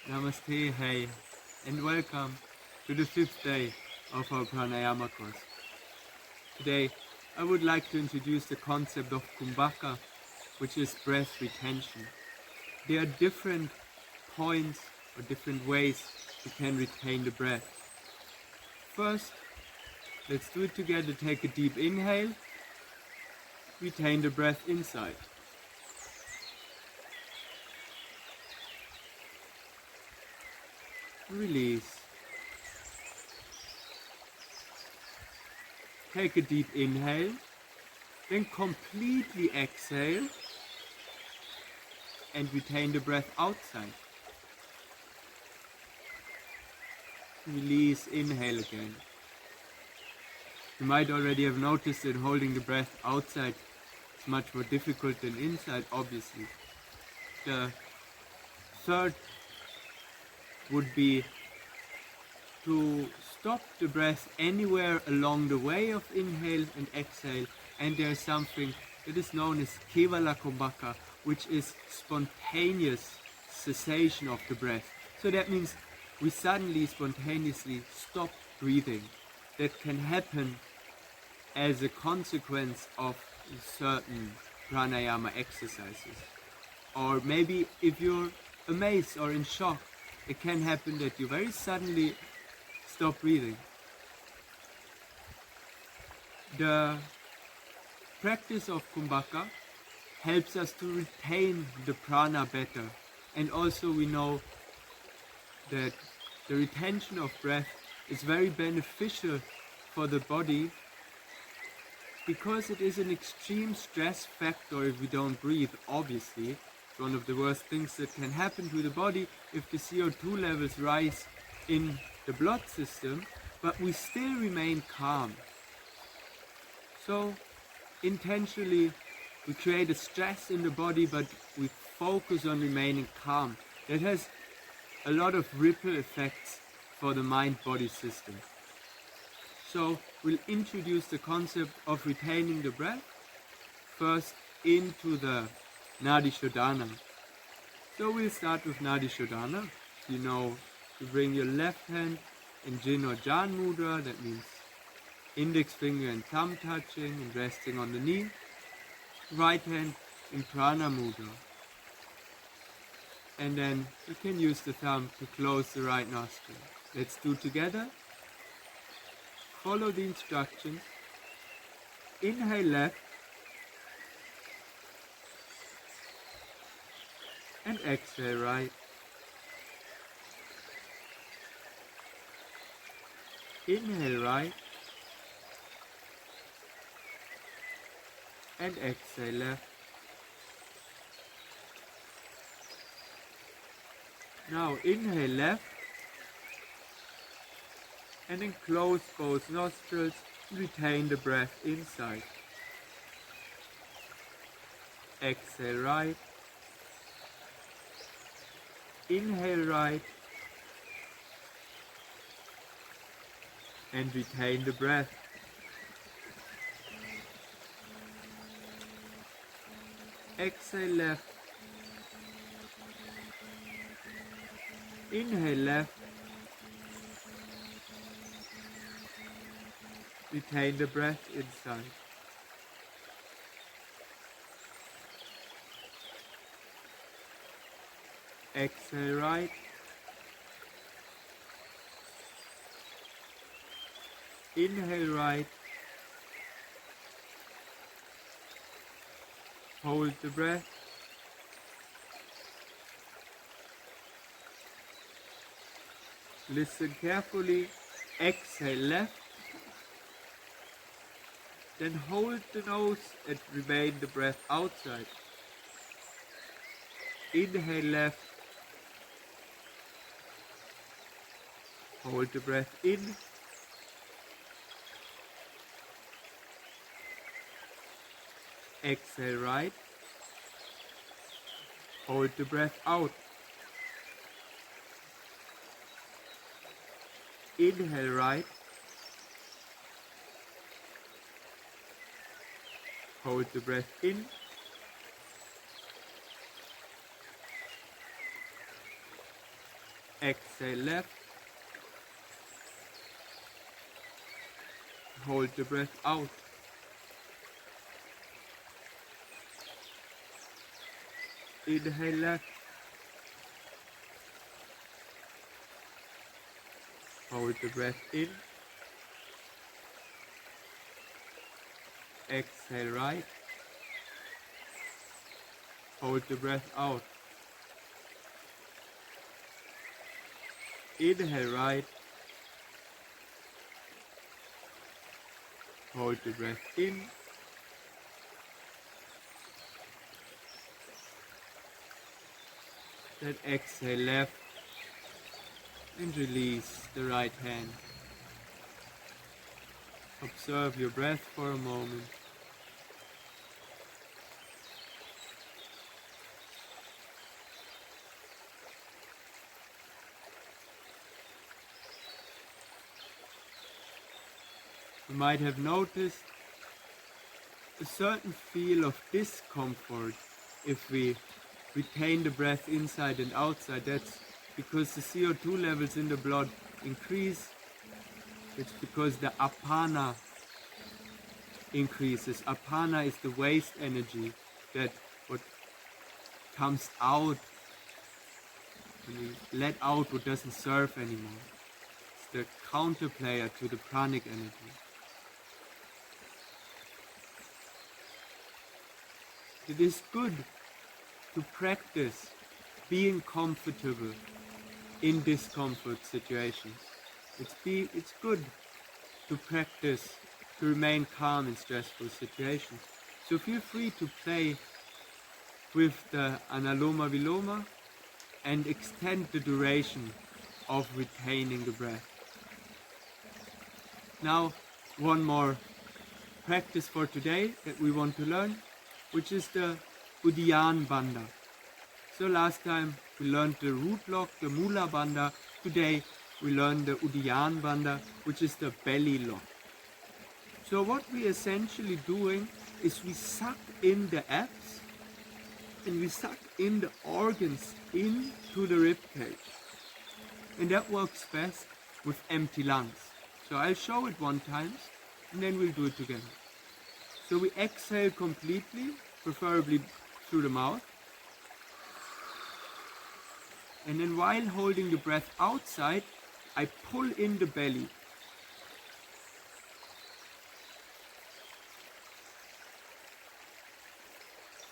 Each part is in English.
Namaste, hey, and welcome to the 5th day of our pranayama course. Today, I would like to introduce the concept of Kumbhaka, which is breath retention. There are different points or different ways you can retain the breath. First, let's do it together. Take a deep inhale, retain the breath inside. Release. Take a deep inhale, then completely exhale and retain the breath outside. Release, inhale again. You might already have noticed that holding the breath outside is much more difficult than inside, obviously. The third would be to stop the breath anywhere along the way of inhale and exhale, and there is something that is known as kevala kumbhaka, which is spontaneous cessation of the breath. So that means we suddenly spontaneously stop breathing. That can happen as a consequence of certain pranayama exercises. Or maybe if you're amazed or in shock, it can happen that you very suddenly stop breathing. The practice of Kumbhaka helps us to retain the prana better. And also we know that the retention of breath is very beneficial for the body because it is an extreme stress factor if we don't breathe, obviously. It's one of the worst things that can happen to the body if the CO2 levels rise in the blood system, but we still remain calm. So intentionally we create a stress in the body, but we focus on remaining calm. That has a lot of ripple effects for the mind-body system. So we'll introduce the concept of retaining the breath first into the Nadi Shodhana. So we'll start with Nadi Shodhana. You know, to bring your left hand in Jin or Jan mudra, that means index finger and thumb touching and resting on the knee. Right hand in Prana mudra. And then you can use the thumb to close the right nostril. Let's do together. Follow the instructions. Inhale left and exhale right. Inhale right and exhale left. Now inhale left and then close both nostrils and retain the breath inside. Exhale right. Inhale right and retain the breath. Exhale left. Inhale left. Retain the breath inside. Exhale right. Inhale right. Hold the breath. Listen carefully. Exhale left. Then hold the nose and remain the breath outside. Inhale left. Hold the breath in. Exhale right. Hold the breath out. Inhale right. Hold the breath in. exhale left, hold the breath out, inhale left, hold the breath in, exhale right, hold the breath out, inhale right, hold the breath in, then exhale left and release the right hand. Observe your breath for a moment. You might have noticed a certain feel of discomfort if we retain the breath inside and outside. That's because the CO2 levels in the blood increase. It's because the apana increases. Apana is the waste energy, that what comes out, when you let out what doesn't serve anymore. It's the counterplayer to the pranic energy. It is good to practice being comfortable in discomfort situations. It's good to practice to remain calm in stressful situations. So feel free to play with the analoma viloma and extend the duration of retaining the breath. Now, one more practice for today that we want to learn, which is the Uddiyana Bandha. So last time we learned the root lock, the Mula Bandha. Today we learn the Uddiyana Bandha, which is the belly lock. So what we essentially doing is we suck in the abs and we suck in the organs into the rib cage. And that works best with empty lungs. So I'll show it one time and then we'll do it together. So we exhale completely, preferably through the mouth. And then while holding the breath outside, I pull in the belly.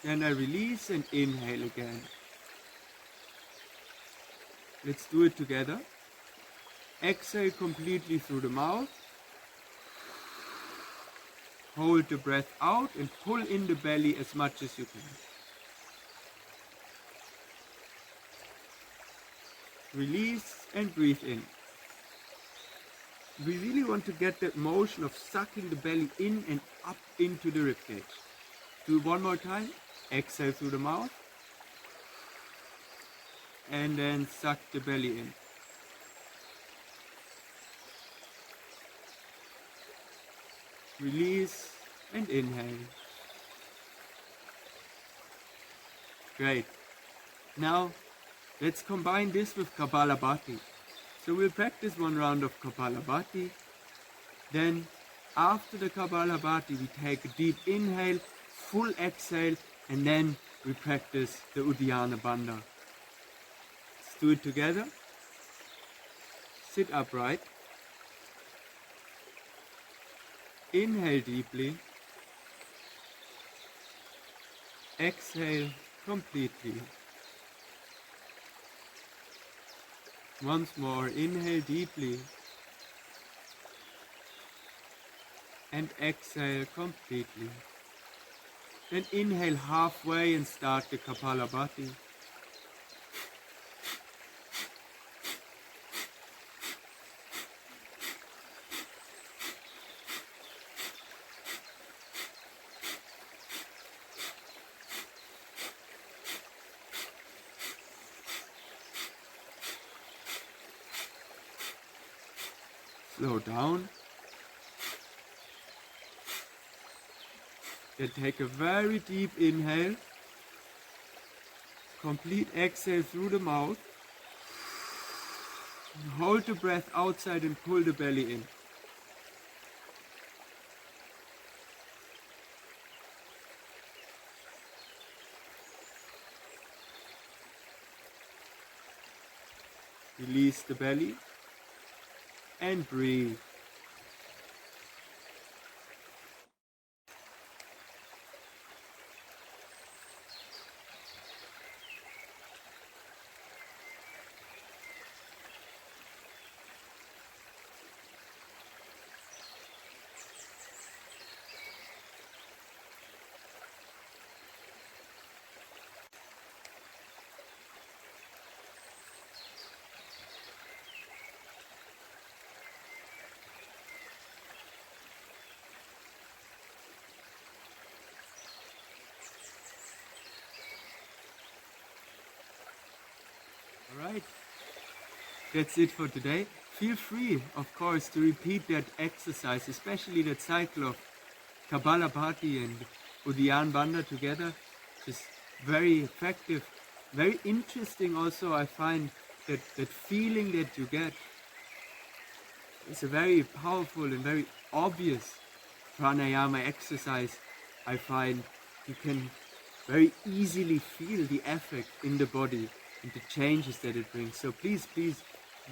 Then I release and inhale again. Let's do it together. Exhale completely through the mouth. Hold the breath out and pull in the belly as much as you can. Release and breathe in. We really want to get that motion of sucking the belly in and up into the ribcage. Do it one more time. Exhale through the mouth. And then suck the belly in. Release and inhale. Great. Now let's combine this with Kapalabhati. So we'll practice one round of Kapalabhati. Then after the Kapalabhati we take a deep inhale, full exhale, and then we practice the Uddiyana Bandha. Let's do it together. Sit upright. Inhale deeply. Exhale completely. Once more, inhale deeply. And exhale completely. Then inhale halfway and start the Kapalabhati. Slow down. Then take a very deep inhale. Complete exhale through the mouth. Hold the breath outside and pull the belly in. Release the belly and breathe. Alright, that's it for today. Feel free, of course, to repeat that exercise, especially that cycle of Kapalabhati and Uddiyana Bandha together. Just very effective, very interesting also. I find that feeling that you get is a very powerful and very obvious pranayama exercise. I find you can very easily feel the effect in the body and the changes that it brings. So please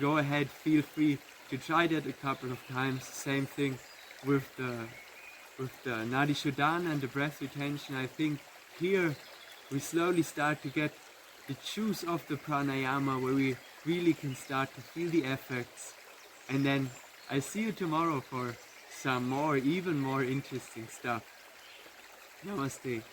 go ahead, feel free to try that a couple of times. Same thing with the Nadi Shodhana and the breath retention. I think here we slowly start to get the juice of the pranayama, where we really can start to feel the effects. And then I see you tomorrow for some more, even more interesting stuff. Namaste.